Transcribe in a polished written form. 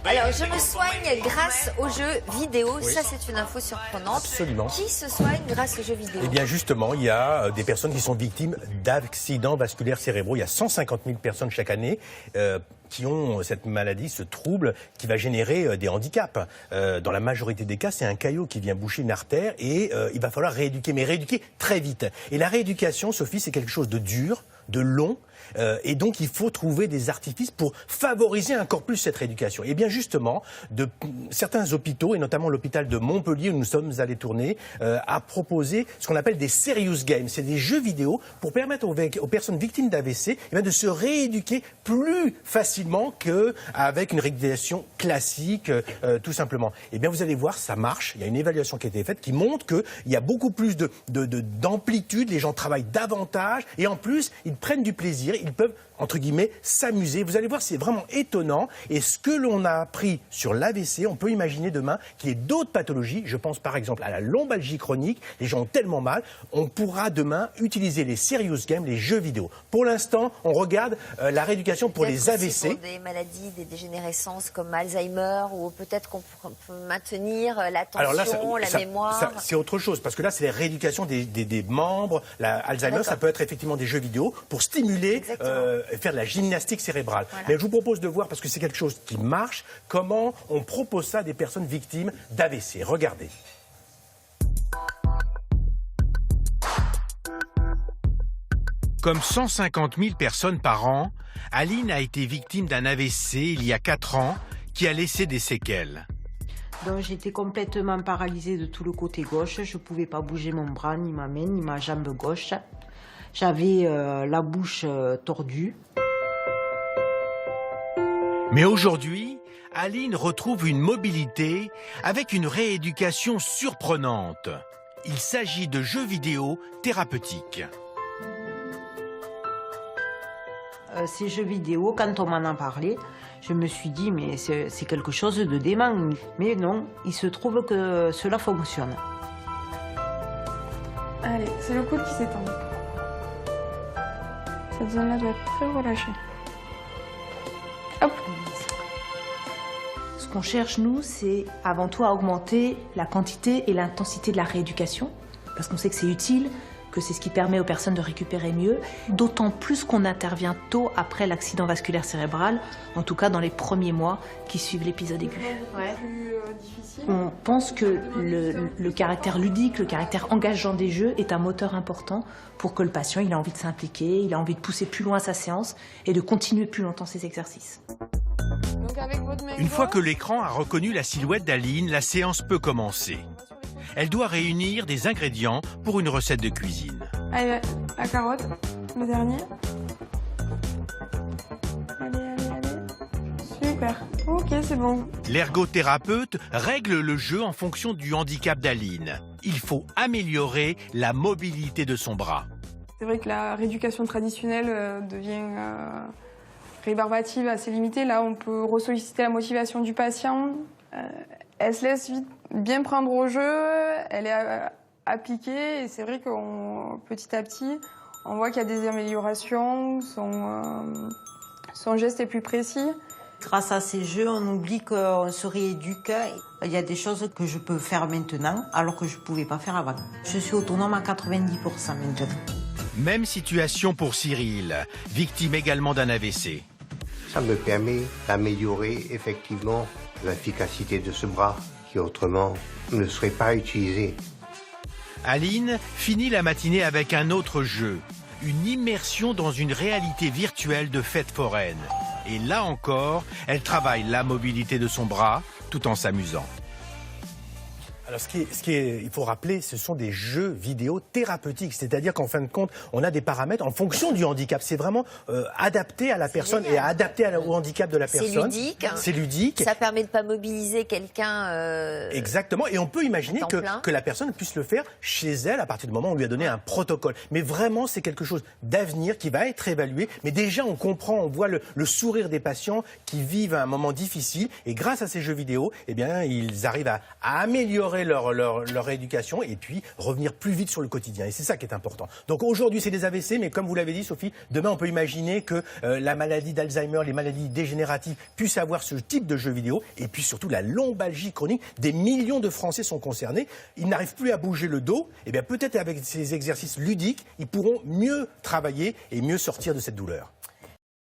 Alors, je me soigne grâce aux jeux vidéo. Oui. Ça, c'est une info surprenante. Absolument. Qui se soigne grâce aux jeux vidéo? Eh bien, justement, il y a des personnes qui sont victimes d'accidents vasculaires cérébraux. Il y a 150 000 personnes chaque année qui ont cette maladie, ce trouble qui va générer des handicaps. Dans la majorité des cas, c'est un caillot qui vient boucher une artère et il va falloir rééduquer, mais rééduquer très vite. Et la rééducation, Sophie, c'est quelque chose de dur, de long. Et donc, il faut trouver des artifices pour favoriser encore plus cette rééducation. Et bien justement, certains hôpitaux, et notamment l'hôpital de Montpellier où nous sommes allés tourner, a proposé ce qu'on appelle des serious games. C'est des jeux vidéo pour permettre aux personnes victimes d'AVC de se rééduquer plus facilement qu'avec une rééducation classique, tout simplement. Et bien vous allez voir, ça marche. Il y a une évaluation qui a été faite qui montre qu'il y a beaucoup plus d'amplitude, les gens travaillent davantage et en plus, ils prennent du plaisir. Ils peuvent, entre guillemets, s'amuser. Vous allez voir, c'est vraiment étonnant. Et ce que l'on a appris sur l'AVC, on peut imaginer demain qu'il y ait d'autres pathologies. Je pense par exemple à la lombalgie chronique. Les gens ont tellement mal. On pourra demain utiliser les serious games, les jeux vidéo. Pour l'instant, on regarde la rééducation pour les AVC. Pour des maladies, des dégénérescences comme Alzheimer, ou peut-être qu'on peut maintenir l'attention, la mémoire. C'est autre chose, parce que là, c'est la rééducation des membres. Alzheimer, ça peut être effectivement des jeux vidéo pour stimuler, faire de la gymnastique cérébrale. Voilà. Mais je vous propose de voir, parce que c'est quelque chose qui marche, comment on propose ça à des personnes victimes d'AVC. Regardez. Comme 150 000 personnes par an, Aline a été victime d'un AVC il y a 4 ans qui a laissé des séquelles. Donc j'étais complètement paralysée de tout le côté gauche. Je ne pouvais pas bouger mon bras, ni ma main, ni ma jambe gauche. J'avais la bouche tordue. Mais aujourd'hui, Aline retrouve une mobilité avec une rééducation surprenante. Il s'agit de jeux vidéo thérapeutiques. Ces jeux vidéo, quand on m'en a parlé, je me suis dit mais c'est quelque chose de dément. Mais non, il se trouve que cela fonctionne. Allez, c'est le coude qui s'étend. Cette zone-là doit être très relâchée. Hop. Ce qu'on cherche, nous, c'est avant tout à augmenter la quantité et l'intensité de la rééducation, parce qu'on sait que c'est utile, que c'est ce qui permet aux personnes de récupérer mieux, d'autant plus qu'on intervient tôt après l'accident vasculaire cérébral, en tout cas dans les premiers mois qui suivent l'épisode aigu. Ouais. On pense que le caractère ludique, le caractère engageant des jeux est un moteur important pour que le patient il a envie de s'impliquer, il a envie de pousser plus loin sa séance et de continuer plus longtemps ses exercices. Une fois que l'écran a reconnu la silhouette d'Aline, la séance peut commencer. Elle doit réunir des ingrédients pour une recette de cuisine. Allez, la carotte, le dernier. Allez. Super. Ok, c'est bon. L'ergothérapeute règle le jeu en fonction du handicap d'Aline. Il faut améliorer la mobilité de son bras. C'est vrai que la rééducation traditionnelle devient rébarbative, assez limitée. Là, on peut ressolliciter la motivation du patient. Elle se laisse vite bien prendre au jeu, elle est appliquée et c'est vrai que petit à petit, on voit qu'il y a des améliorations, son geste est plus précis. Grâce à ces jeux, on oublie qu'on se rééduque. Il y a des choses que je peux faire maintenant alors que je ne pouvais pas faire avant. Je suis autonome à 90% maintenant. Même situation pour Cyril, victime également d'un AVC. Ça me permet d'améliorer effectivement l'efficacité de ce bras qui autrement ne serait pas utilisé. Aline finit la matinée avec un autre jeu, une immersion dans une réalité virtuelle de fête foraine. Et là encore, elle travaille la mobilité de son bras tout en s'amusant. Alors, il faut rappeler, ce sont des jeux vidéo thérapeutiques. C'est-à-dire qu'en fin de compte, on a des paramètres en fonction du handicap. C'est vraiment adapté à la personne et adapté au handicap de la personne. C'est ludique. Ça permet de ne pas mobiliser quelqu'un. Exactement. Et on peut imaginer que la personne puisse le faire chez elle à partir du moment où on lui a donné un protocole. Mais vraiment, c'est quelque chose d'avenir qui va être évalué. Mais déjà, on comprend, on voit le sourire des patients qui vivent un moment difficile. Et grâce à ces jeux vidéo, eh bien, ils arrivent à améliorer améliorer leur rééducation et puis revenir plus vite sur le quotidien. Et c'est ça qui est important. Donc aujourd'hui, c'est des AVC, mais comme vous l'avez dit, Sophie, demain, on peut imaginer que la maladie d'Alzheimer, les maladies dégénératives puissent avoir ce type de jeux vidéo. Et puis surtout, la lombalgie chronique. Des millions de Français sont concernés. Ils n'arrivent plus à bouger le dos. Et bien peut-être avec ces exercices ludiques, ils pourront mieux travailler et mieux sortir de cette douleur.